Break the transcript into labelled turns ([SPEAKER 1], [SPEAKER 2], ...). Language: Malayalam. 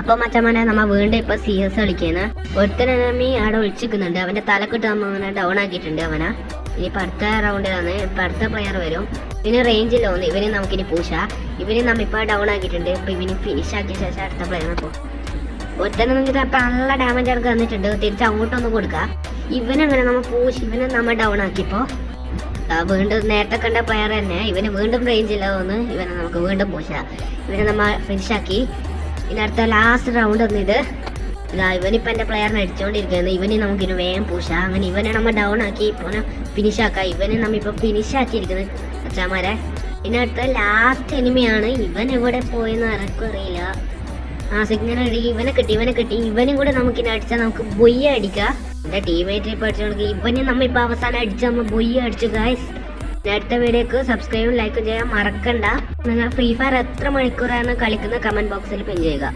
[SPEAKER 1] അപ്പം മച്ചമ്മനെ നമ്മ വീണ്ടും ഇപ്പൊ CS കളിക്കുന്ന ഒരുത്തനമി അവിടെ ഒളിച്ചിരിക്കുന്നുണ്ട്. അവന്റെ തലക്കിട്ട് നമ്മ അങ്ങനെ ഡൗൺ ആക്കിയിട്ടുണ്ട് അവനാ. ഇനിയിപ്പോൾ അടുത്ത റൗണ്ടിലാണ് ഇപ്പൊ അടുത്ത പ്ലെയർ വരും. ഇവന് റേഞ്ചിലോന്ന് ഇവന് നമുക്കിനി പൂശ. ഇവന് നമ്മ ഇപ്പൊ ഡൗൺ ആക്കിയിട്ടുണ്ട്. ഇപ്പൊ ഇവന് ഫിനിഷ് ആക്കിയ ശേഷം അടുത്ത പ്ലെയറിനെ പോകും. ഒരുത്തനെങ്കിൽ അപ്പൊ നല്ല ഡാമേജ് അവർക്ക് വന്നിട്ടുണ്ട്. തിരിച്ച് അങ്ങോട്ടൊന്ന് കൊടുക്കുക. ഇവനങ്ങനെ നമ്മ പൂശി ഇവനെ നമ്മ ഡൗൺ ആക്കിയപ്പോ വീണ്ടും നേരത്തെ കണ്ട പ്ലെയർ തന്നെ ഇവന് വീണ്ടും റേഞ്ചില്ല തോന്നുന്നു. ഇവനെ നമുക്ക് വീണ്ടും പൂശ. ഇവനെ നമ്മ ഫിനിഷ് ആക്കി. ഇനി അടുത്ത ലാസ്റ്റ് റൗണ്ട് ഒന്നിത് ഇവനിപ്പോൾ എൻ്റെ പ്ലെയറിനെ അടിച്ചുകൊണ്ടിരിക്കുന്നത്. ഇവന് നമുക്കിന് വേഗം പൂശ. അങ്ങനെ ഇവനെ നമ്മൾ ഡൗൺ ആക്കി ഇപ്പോൾ ഫിനിഷ് ആക്കാം. ഇവനെ നമ്മിപ്പോൾ ഫിനിഷ് ആക്കിയിരിക്കുന്നത് അച്ഛാമാരെ. പിന്നെ അടുത്ത ലാസ്റ്റ് എനിമിയാണ്. ഇവൻ എവിടെ പോയെന്ന് ആർക്കും അറിയില്ല. സിഗ്നൽ അടി ഇവനെ കിട്ടി. ഇവനും കൂടെ നമുക്കിനെ അടിച്ചാൽ നമുക്ക് ബൊയ്യ അടിക്കാം. എൻ്റെ ടീമേറ്റ് ഇപ്പോൾ അടിച്ചോണെങ്കിൽ ഇവനെ നമ്മളിപ്പോൾ അവസാനം അടിച്ച് നമ്മൾ ബൊയ്യ അടിച്ചു ഗായ്സ്. അടുത്ത വീഡിയോക്ക് സബ്സ്ക്രൈബും ലൈക്കും ചെയ്യാൻ മറക്കണ്ട. നിങ്ങൾ ഫ്രീ ഫയർ എത്ര മണിക്കൂറാണ് കളിക്കുന്നത് കമൻറ്റ് ബോക്സിൽ പിൻ ചെയ്യുക.